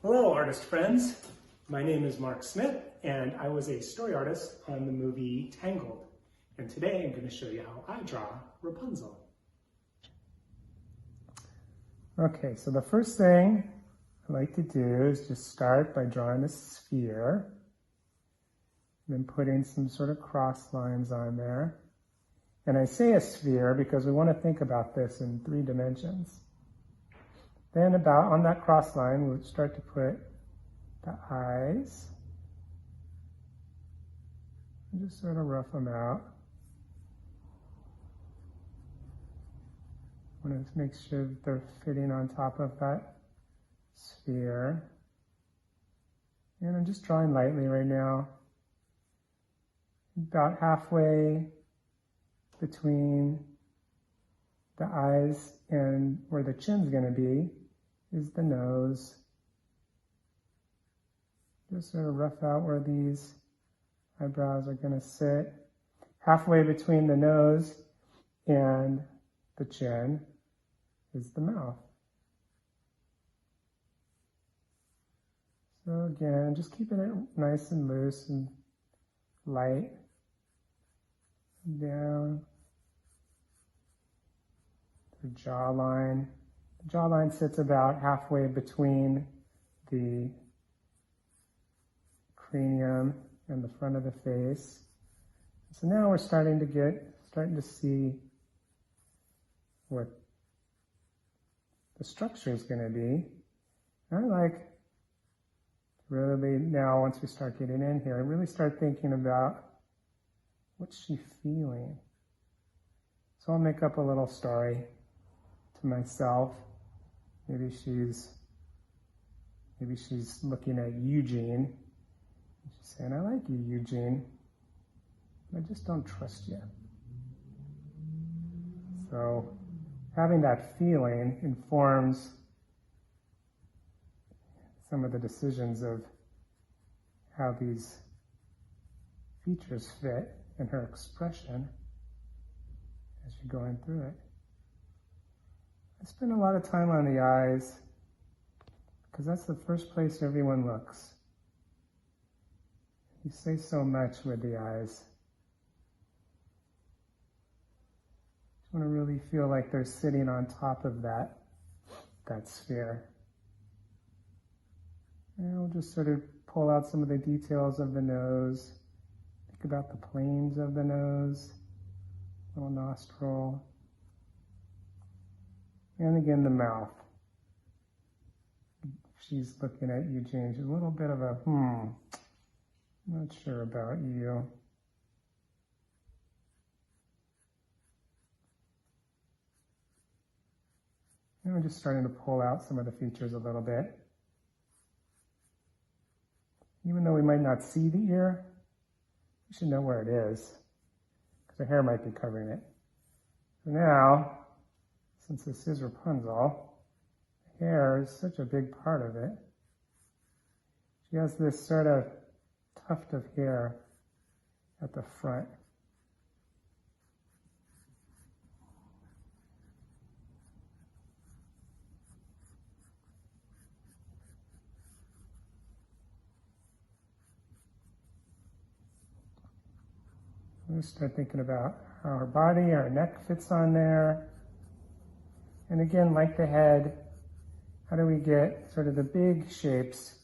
Hello, artist friends. My name is Marc Smith, and I was a story artist on the movie Tangled. And today I'm going to show you how I draw Rapunzel. Okay, so the first thing I like to do is just start by drawing a sphere, then putting some sort of cross lines on there. And I say a sphere because we want to think about this in 3 dimensions. Then about on that cross line, we'll start to put the eyes. And just sort of rough them out. I want to make sure that they're fitting on top of that sphere. And I'm just drawing lightly right now. About halfway between the eyes and where the chin's going to be is the nose. Just sort of rough out where these eyebrows are going to sit. Halfway between the nose and the chin is the mouth. So again, just keeping it nice and loose and light. Down the jawline. The jawline sits about halfway between the cranium and the front of the face. So now we're starting to see what the structure is going to be. I like really now, once we start getting in here, I really start thinking about what's she feeling. So I'll make up a little story to myself. Maybe she's looking at Eugene. She's saying, "I like you, Eugene. I just don't trust you." So having that feeling informs some of the decisions of how these features fit in her expression as you're going through it. I spend a lot of time on the eyes because that's the first place everyone looks. You say so much with the eyes. You want to really feel like they're sitting on top of that sphere. And we'll just sort of pull out some of the details of the nose. Think about the planes of the nose, little nostril, and again the mouth. She's looking at Eugene. She's a little bit of a, not sure about you. And we're just starting to pull out some of the features a little bit. Even though we might not see the ear, you should know where it is, because the hair might be covering it. So now, since this is Rapunzel, the hair is such a big part of it. She has this sort of tuft of hair at the front. We'll start thinking about how her body, her neck fits on there. And again, like the head, how do we get sort of the big shapes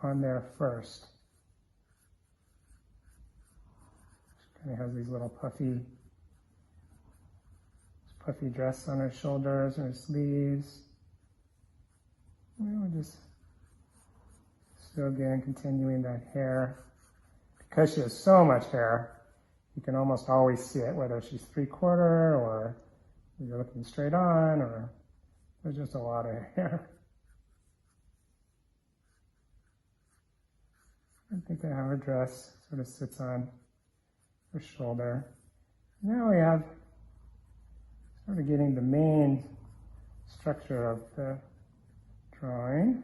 on there first? She kind of has these little puffy dress on her shoulders and her sleeves. And we're just still again continuing that hair. Because she has so much hair, you can almost always see it, whether she's 3/4 or you're looking straight on, or there's just a lot of hair. I think how her dress sort of sits on her shoulder. Now we have sort of getting the main structure of the drawing.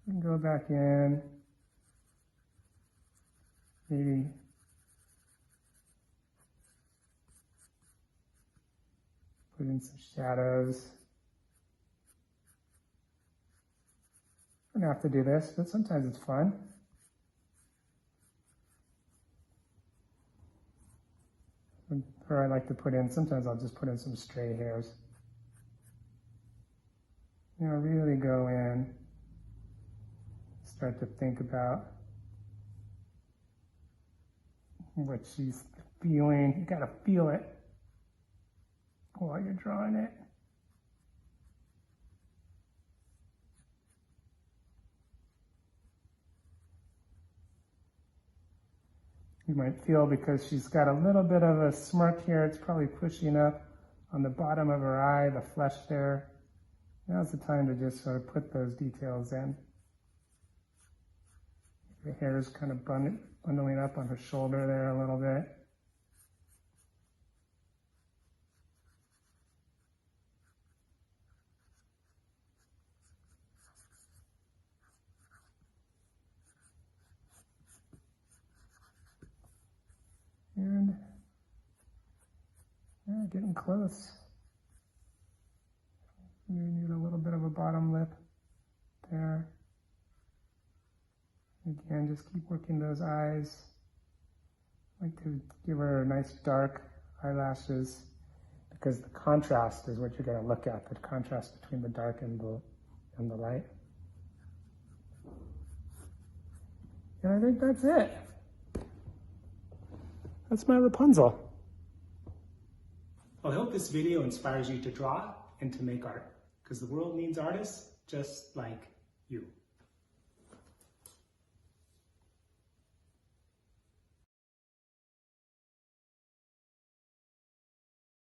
We can go back in, maybe put in some shadows. don't have to do this, but sometimes it's fun. Or I like to put in, sometimes I'll just put in some stray hairs. You know, really go in, start to think about what she's feeling. You gotta feel it while you're drawing it. You might feel because she's got a little bit of a smirk here, it's probably pushing up on the bottom of her eye, the flesh there. Now's the time to just sort of put those details in. The hair is kind of bundling up on her shoulder there a little bit. And yeah, getting close. You need a little bit of a bottom lip there. Again, just keep working those eyes. I like to give her nice dark eyelashes because the contrast is what you're going to look at, the contrast between the dark and the light. And I think that's it. That's my Rapunzel. Well, I hope this video inspires you to draw and to make art, because the world needs artists just like you.